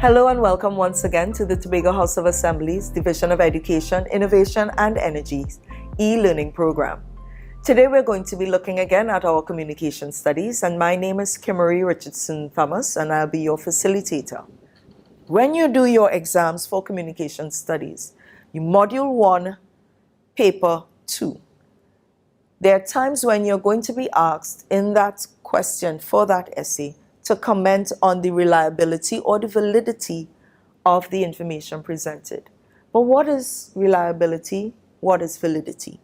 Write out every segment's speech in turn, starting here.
Hello and welcome once again to the Tobago House of Assembly's Division of Education, Innovation and Energy's e-learning program. Today we're going to be looking again at our communication studies, and my name is Kimmery Richardson Thomas and I'll be your facilitator. When you do your exams for communication studies, you module 1, paper 2. There are times when you're going to be asked in that question for that essay to comment on the reliability or the validity of the information presented. But what is reliability? What is validity?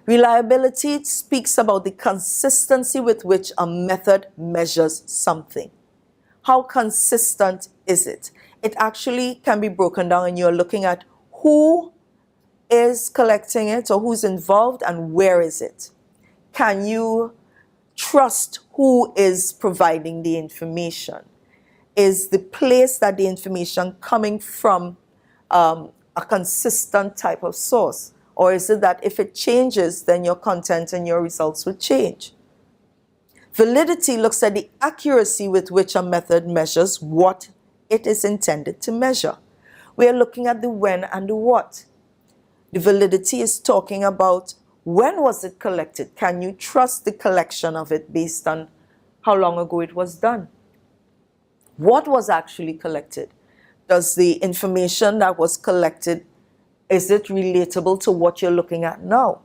Reliability speaks about the consistency with which a method measures something. How consistent is it? It actually can be broken down and you're looking at who is collecting it or who's involved and where is it. Can you trust who is providing the information? Is the place that the information coming from a consistent type of source? Or is it that if it changes, then your content and your results would change? Validity looks at the accuracy with which a method measures what it is intended to measure. We are looking at the when and the what. The validity is talking about when was it collected? Can you trust the collection of it based on how long ago it was done? What was actually collected? Does the information that was collected, is it relatable to what you're looking at now?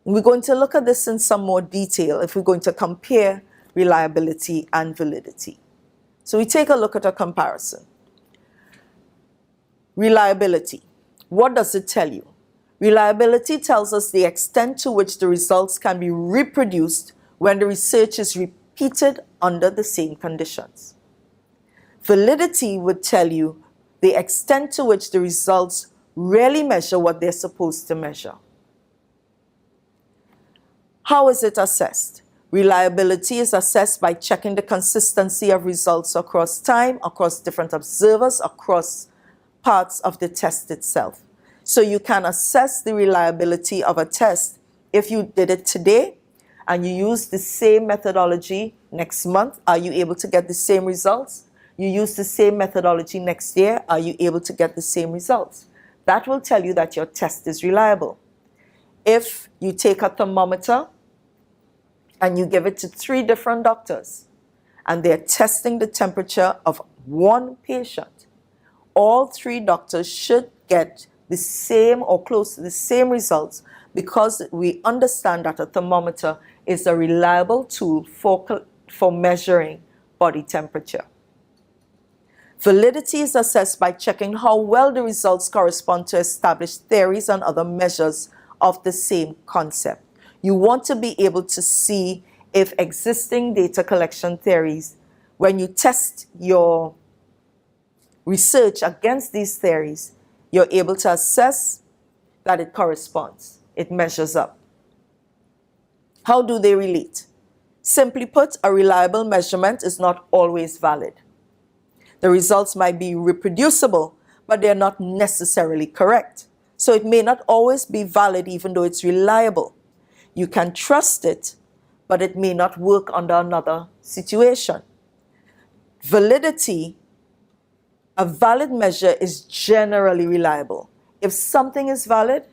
We're going to look at this in some more detail if we're going to compare reliability and validity. So we take a look at a comparison. Reliability. What does it tell you? Reliability tells us the extent to which the results can be reproduced when the research is repeated under the same conditions. Validity would tell you the extent to which the results really measure what they're supposed to measure. How is it assessed? Reliability is assessed by checking the consistency of results across time, across different observers, across parts of the test itself. So you can assess the reliability of a test if you did it today and you use the same methodology next month. Are you able to get the same results? You use the same methodology next year. Are you able to get the same results? That will tell you that your test is reliable. If you take a thermometer and you give it to 3 different doctors and they're testing the temperature of one patient, all 3 doctors should get the same or close to the same results because we understand that a thermometer is a reliable tool for measuring body temperature. Validity is assessed by checking how well the results correspond to established theories and other measures of the same concept. You want to be able to see if existing data collection theories, when you test your research against these theories, you're able to assess that it corresponds, it measures up. How do they relate? Simply put, a reliable measurement is not always valid. The results might be reproducible, but they're not necessarily correct. So it may not always be valid even though it's reliable. You can trust it, but it may not work under another situation. Validity. A valid measure is generally reliable. If something is valid,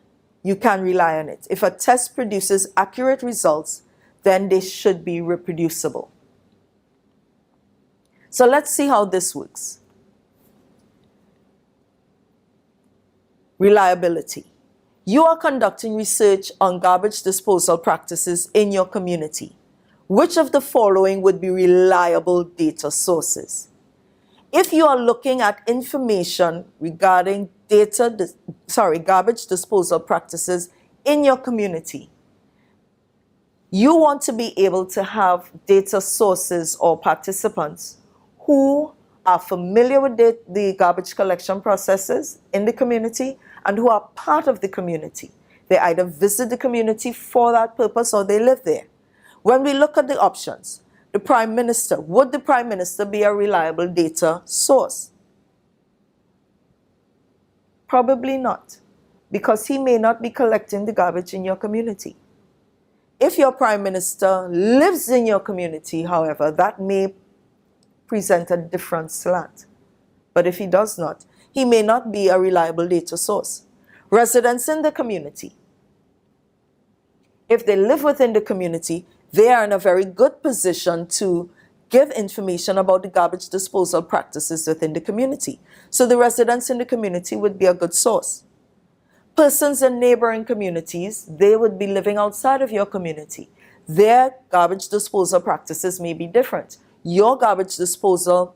you can rely on it. If a test produces accurate results, then they should be reproducible. So let's see how this works. Reliability. You are conducting research on garbage disposal practices in your community. Which of the following would be reliable data sources? If you are looking at information regarding garbage disposal practices in your community, you want to be able to have data sources or participants who are familiar with the garbage collection processes in the community and who are part of the community. They either visit the community for that purpose or they live there. When we look at the options, the Prime Minister, would the Prime Minister be a reliable data source? Probably not, because he may not be collecting the garbage in your community. If your Prime Minister lives in your community, however, that may present a different slant. but if he does not, he may not be a reliable data source. Residents in the community. If they live within the community, they are in a very good position to give information about the garbage disposal practices within the community. So the residents in the community would be a good source. Persons in neighboring communities, they would be living outside of your community. Their garbage disposal practices may be different. Your garbage disposal,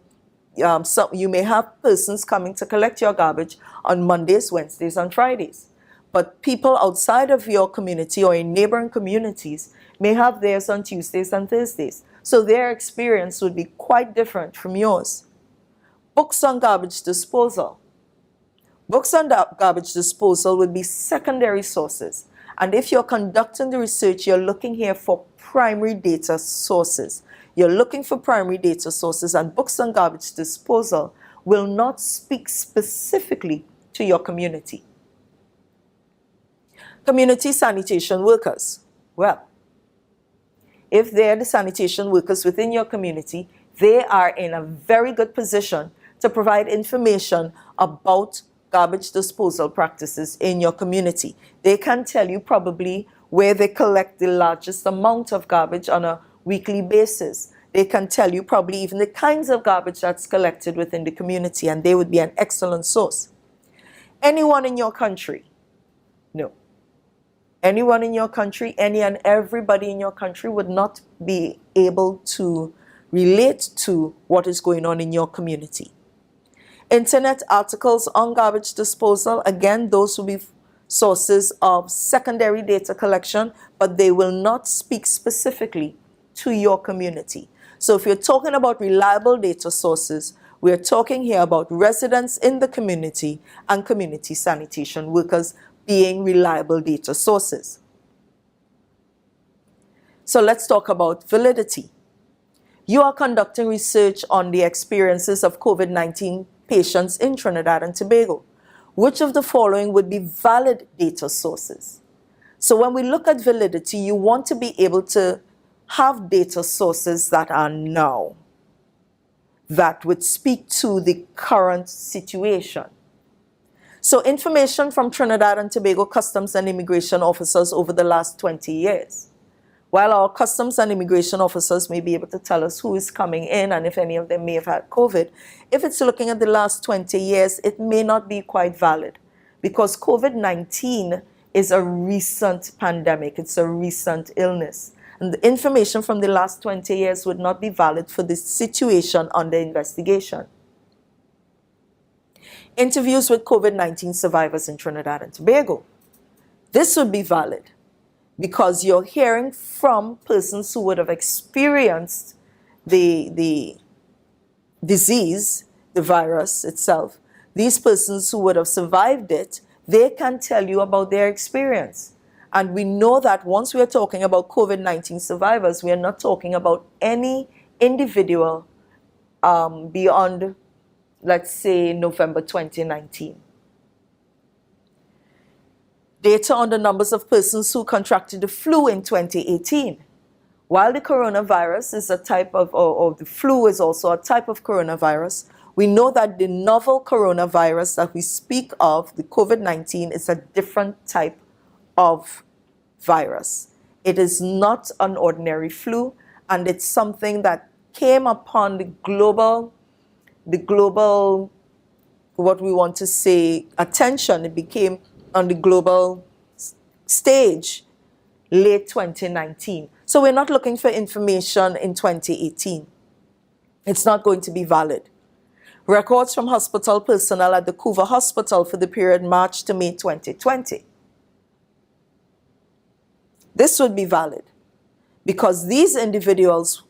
you may have persons coming to collect your garbage on Mondays, Wednesdays, and Fridays. But people outside of your community or in neighboring communities may have theirs on Tuesdays and Thursdays. So their experience would be quite different from yours. Books on garbage disposal. Books on garbage disposal would be secondary sources. And if you're conducting the research, you're looking here for primary data sources. You're looking for primary data sources, and books on garbage disposal will not speak specifically to your community. Community sanitation workers. Well, if they're the sanitation workers within your community, they are in a very good position to provide information about garbage disposal practices in your community. They can tell you probably where they collect the largest amount of garbage on a weekly basis. They can tell you probably even the kinds of garbage that's collected within the community, and they would be an excellent source. Anyone in your country? No. Anyone in your country, any and everybody in your country would not be able to relate to what is going on in your community. Internet articles on garbage disposal, again, those will be sources of secondary data collection, but they will not speak specifically to your community. So if you're talking about reliable data sources, we're talking here about residents in the community and community sanitation workers being reliable data sources. So let's talk about validity. You are conducting research on the experiences of COVID-19 patients in Trinidad and Tobago. Which of the following would be valid data sources? So when we look at validity, you want to be able to have data sources that are now, that would speak to the current situation. So information from Trinidad and Tobago Customs and Immigration officers over the last 20 years. While our customs and immigration officers may be able to tell us who is coming in and if any of them may have had COVID, if it's looking at the last 20 years, it may not be quite valid because COVID-19 is a recent pandemic. It's a recent illness. And the information from the last 20 years would not be valid for the situation under investigation. Interviews with COVID-19 survivors in Trinidad and Tobago. This would be valid because you're hearing from persons who would have experienced the disease, the virus itself. These persons who would have survived it, they can tell you about their experience. And we know that once we are talking about COVID-19 survivors, we are not talking about any individual beyond, let's say, November 2019. Data on the numbers of persons who contracted the flu in 2018. While the coronavirus is a type of, or the flu is also a type of coronavirus, we know that the novel coronavirus that we speak of, the COVID-19, is a different type of virus. It is not an ordinary flu, and it's something that came upon the global, what we want to say, attention. It became on the global stage late 2019. So we're not looking for information in 2018. It's not going to be valid. Records from hospital personnel at the Couva Hospital for the period March to May 2020. This would be valid because these individuals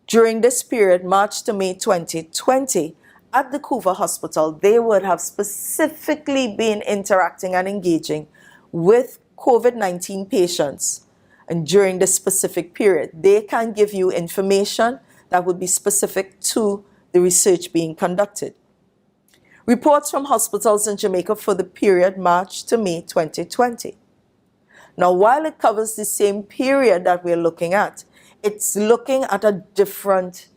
during this period, March to May 2020, at the Couva Hospital, they would have specifically been interacting and engaging with COVID-19 patients. And during this specific period, they can give you information that would be specific to the research being conducted. Reports from hospitals in Jamaica for the period March to May 2020. Now, while it covers the same period that we're looking at, it's looking at a different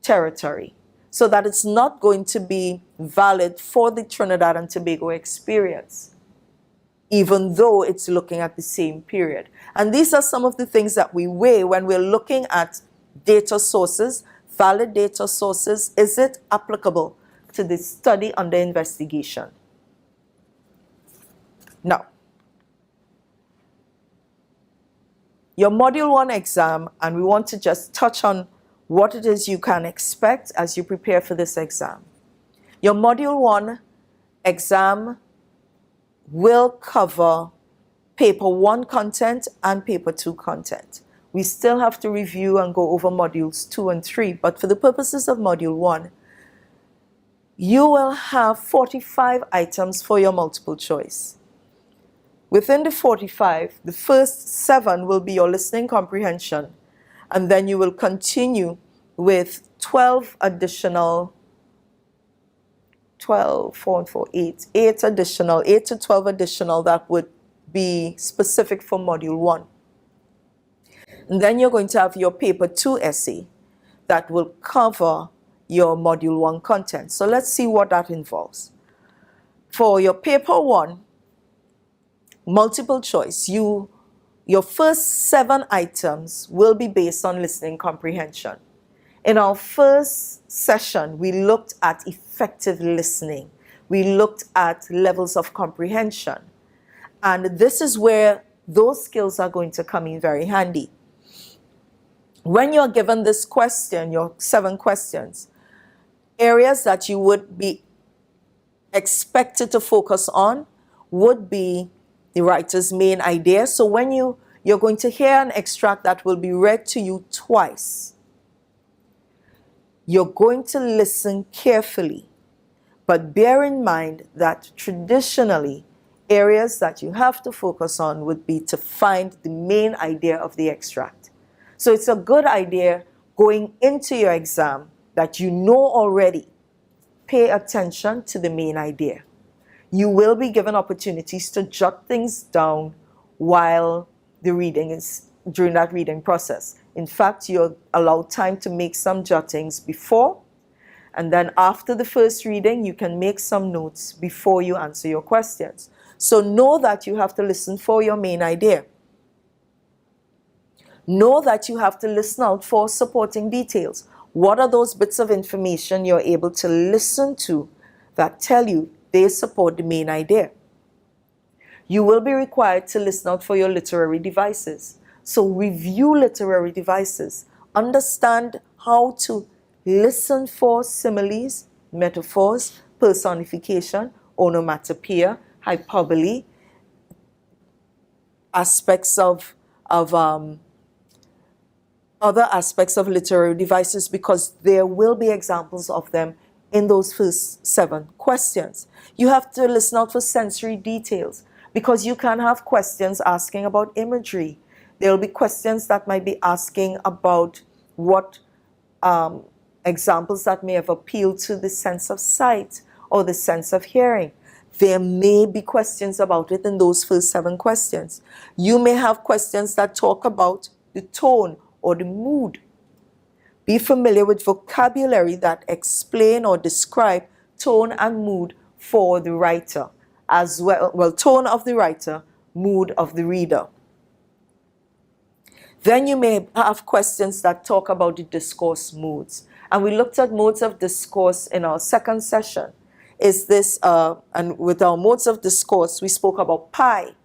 territory. so that it's not going to be valid for the Trinidad and Tobago experience, even though it's looking at the same period. And these are some of the things that we weigh when we're looking at data sources, valid data sources. Is it applicable to the study under investigation? Now, your Module 1 exam, and we want to just touch on what it is you can expect as you prepare for this exam. Your Module 1 exam will cover Paper 1 content and Paper 2 content. We still have to review and go over Modules 2 and 3, but for the purposes of Module 1, you will have 45 items for your multiple choice. Within the 45, the first 7 will be your listening comprehension, and then you will continue with 12 additional, 12, 4 and 4, 8 additional, 8 to 12 additional that would be specific for Module 1. And then you're going to have your Paper 2 essay that will cover your Module 1 content. So let's see what that involves. For your Paper 1, multiple choice, your first 7 items will be based on listening comprehension. In our first session, we looked at effective listening. We looked at levels of comprehension. And this is where those skills are going to come in very handy. When you're given this question, your 7 questions, areas that you would be expected to focus on would be the writer's main idea. So when you're going to hear an extract that will be read to you twice, you're going to listen carefully, but bear in mind that traditionally, areas that you have to focus on would be to find the main idea of the extract. So it's a good idea going into your exam that you know already. Pay attention to the main idea. You will be given opportunities to jot things down while the reading is during that reading process. In fact, you're allowed time to make some jottings before, and then after the first reading, you can make some notes before you answer your questions. So know that you have to listen for your main idea. Know that you have to listen out for supporting details. What are those bits of information you're able to listen to that tell you they support the main idea? You will be required to listen out for your literary devices. So review literary devices. Understand how to listen for similes, metaphors, personification, onomatopoeia, hyperbole, aspects of other aspects of literary devices, because there will be examples of them in those first 7 questions. You have to listen out for sensory details, because you can have questions asking about imagery. There will be questions that might be asking about what examples that may have appealed to the sense of sight or the sense of hearing. There may be questions about it in those first 7 questions. You may have questions that talk about the tone or the mood. Be familiar with vocabulary that explain or describe tone and mood for the writer, as well, tone of the writer, mood of the reader. Then you may have questions that talk about the discourse modes. And we looked at modes of discourse in our second session. And with our modes of discourse, we spoke about pie.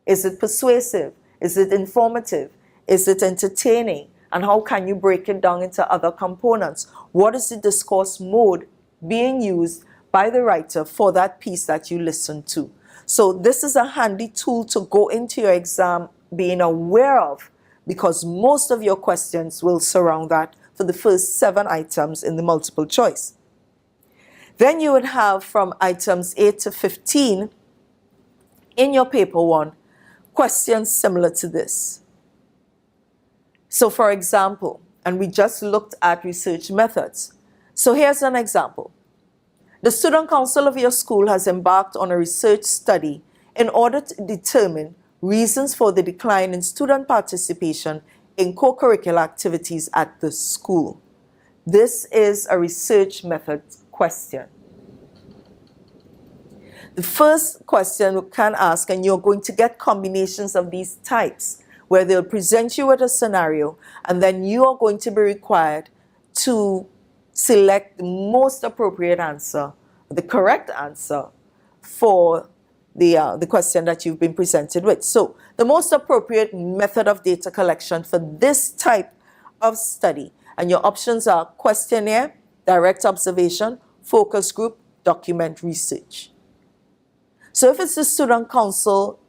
Is it persuasive? Is it informative? Is it entertaining? And how can you break it down into other components? What is the discourse mode being used by the writer for that piece that you listen to? So this is a handy tool to go into your exam being aware of, because most of your questions will surround that for the first 7 items in the multiple choice. Then you would have from items 8 to 15 in your paper 1 questions similar to this. So for example, and we just looked at research methods. So here's an example. The student council of your school has embarked on a research study in order to determine reasons for the decline in student participation in co-curricular activities at the school. This is a research method question. The first question we can ask, and you're going to get combinations of these types, where they'll present you with a scenario, and then you are going to be required to select the most appropriate answer, the correct answer for the question that you've been presented with. So the most appropriate method of data collection for this type of study, and your options are questionnaire, direct observation, focus group, document research. So if it's the student council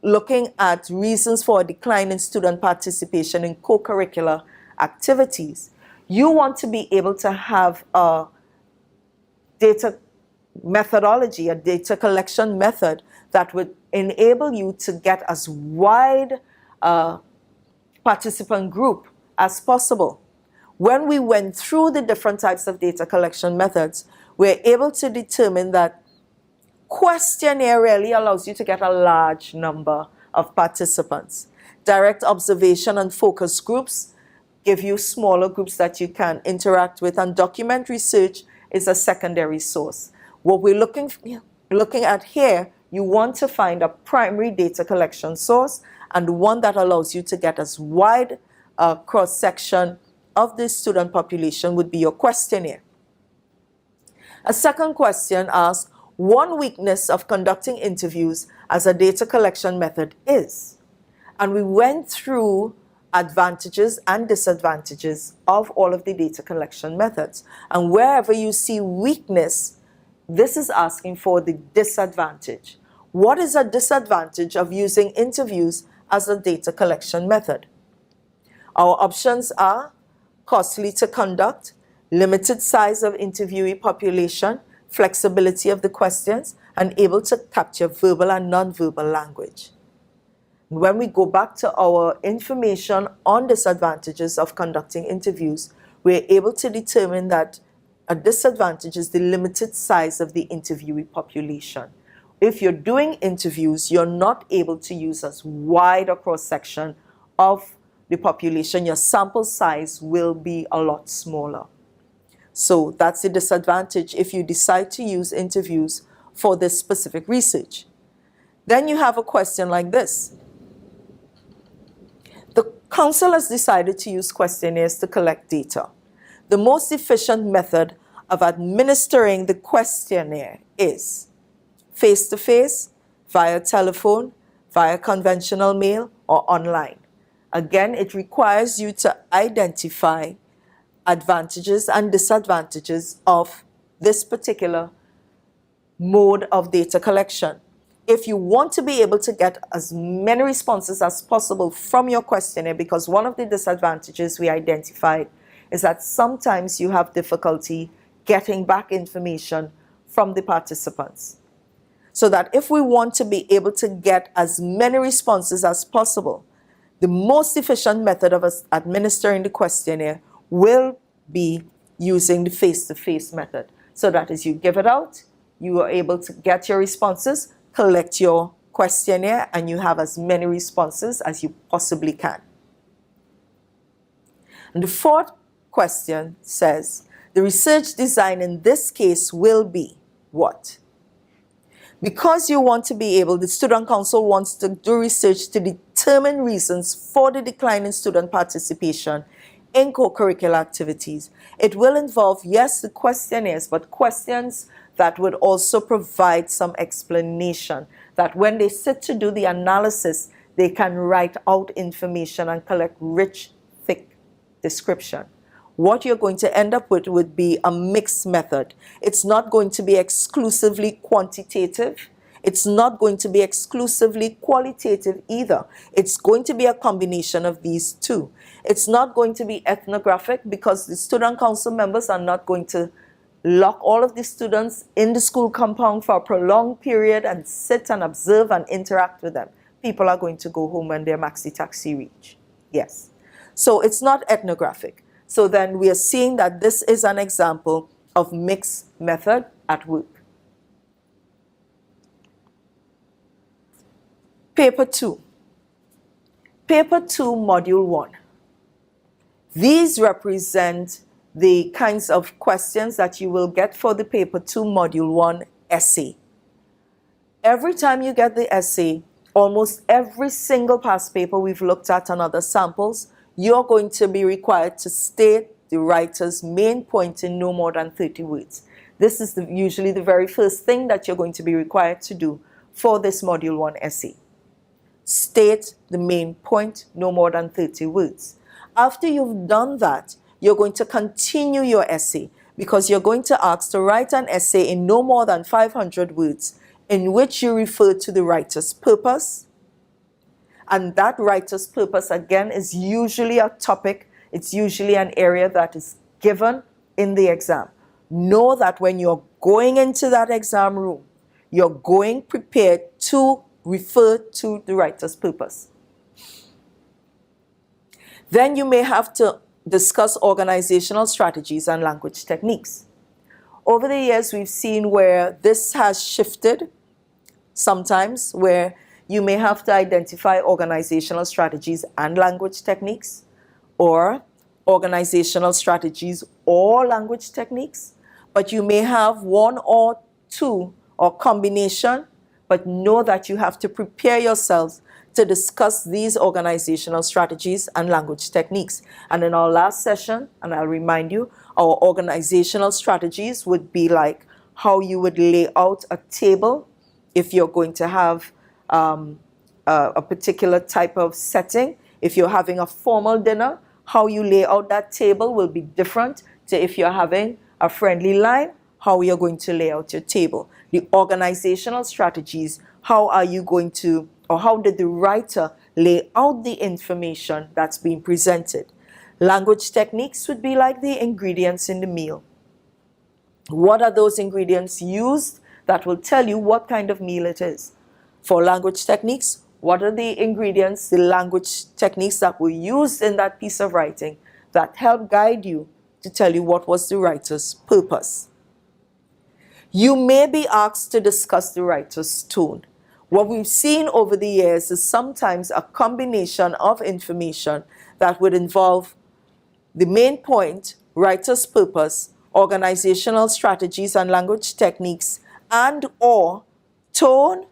looking at reasons for a decline in student participation in co-curricular activities, you want to be able to have a data methodology, a data collection method that would enable you to get as wide a participant group as possible. When we went through the different types of data collection methods, we're able to determine that questionnaire really allows you to get a large number of participants. Direct observation and focus groups give you smaller groups that you can interact with, and document research is a secondary source. What we're looking at here, you want to find a primary data collection source and one that allows you to get as wide a cross-section of the student population would be your questionnaire. A second question asks, one weakness of conducting interviews as a data collection method is. And we went through advantages and disadvantages of all of the data collection methods. And wherever you see weakness, this is asking for the disadvantage. What is a disadvantage of using interviews as a data collection method? Our options are costly to conduct, limited size of interviewee population, flexibility of the questions, and able to capture verbal and nonverbal language. When we go back to our information on disadvantages of conducting interviews, we're able to determine that a disadvantage is the limited size of the interviewee population. If you're doing interviews, you're not able to use as wide a cross-section of the population. Your sample size will be a lot smaller. So that's the disadvantage if you decide to use interviews for this specific research. Then you have a question like this. The council has decided to use questionnaires to collect data. The most efficient method of administering the questionnaire is face-to-face, via telephone, via conventional mail, or online. Again, it requires you to identify advantages and disadvantages of this particular mode of data collection. If you want to be able to get as many responses as possible from your questionnaire, because one of the disadvantages we identified is that sometimes you have difficulty getting back information from the participants. So that if we want to be able to get as many responses as possible, the most efficient method of us administering the questionnaire will be using the face-to-face method. So that as you give it out, you are able to get your responses, collect your questionnaire, and you have as many responses as you possibly can. And the fourth question says, the research design in this case will be what? Because you want to be able, the Student Council wants to do research to determine reasons for the decline in student participation in co-curricular activities. It will involve, yes, the questionnaires, but questions that would also provide some explanation, that when they sit to do the analysis, they can write out information and collect rich, thick description. What you're going to end up with would be a mixed method. It's not going to be exclusively quantitative. It's not going to be exclusively qualitative either. It's going to be a combination of these two. It's not going to be ethnographic because the student council members are not going to lock all of the students in the school compound for a prolonged period and sit and observe and interact with them. People are going to go home when their maxi taxi reach. Yes. So it's not ethnographic. So then we are seeing that this is an example of mixed method at work. Paper 2. Paper 2, Module 1. These represent the kinds of questions that you will get for the paper 2 module 1 essay. Every time you get the essay, almost every single past paper we've looked at and other samples, you're going to be required to state the writer's main point in no more than 30 words. This is usually the very first thing that you're going to be required to do for this module 1 essay. State the main point no more than 30 words. After you've done that, you're going to continue your essay because you're going to ask to write an essay in no more than 500 words in which you refer to the writer's purpose. And that writer's purpose, again, is usually a topic. It's usually an area that is given in the exam. Know that when you're going into that exam room, you're going prepared to refer to the writer's purpose. Then you may have to discuss organizational strategies and language techniques. Over the years, we've seen where this has shifted sometimes, where you may have to identify organizational strategies and language techniques, or organizational strategies or language techniques, but you may have one or two or combination, but know that you have to prepare yourselves to discuss these organizational strategies and language techniques. And in our last session, and I'll remind you, our organizational strategies would be like how you would lay out a table if you're going to have a particular type of setting. If you're having a formal dinner, how you lay out that table will be different to if you're having a friendly line, how you're going to lay out your table. The organizational strategies, how are you going to, or how did the writer lay out the information that's being presented? Language techniques would be like the ingredients in the meal. What are those ingredients used that will tell you what kind of meal it is? For language techniques, what are the ingredients, the language techniques that were used in that piece of writing that help guide you to tell you what was the writer's purpose? You may be asked to discuss the writer's tone. What we've seen over the years is sometimes a combination of information that would involve the main point, writer's purpose, organizational strategies and language techniques, and or tone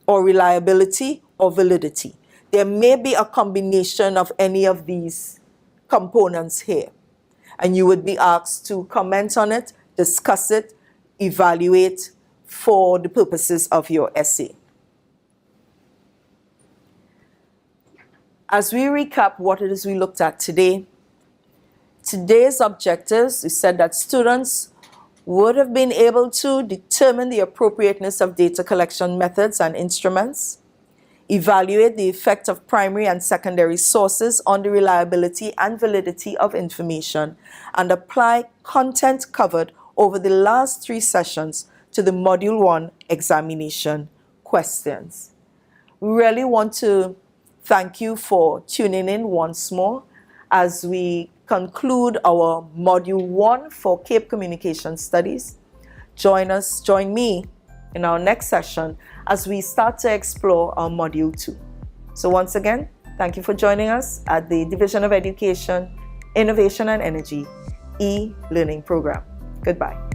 or reliability or validity. There may be a combination of any of these components here. And you would be asked to comment on it, discuss it, evaluate for the purposes of your essay. As we recap what it is we looked at today, today's objectives, we said that students would have been able to determine the appropriateness of data collection methods and instruments, evaluate the effect of primary and secondary sources on the reliability and validity of information, and apply content covered over the last 3 sessions to the Module 1 examination questions. We really want to thank you for tuning in once more as we conclude our Module 1 for CAPE Communication Studies. Join me in our next session as we start to explore our Module 2. So once again, thank you for joining us at the Division of Education, Innovation and Energy e-Learning Program. Goodbye.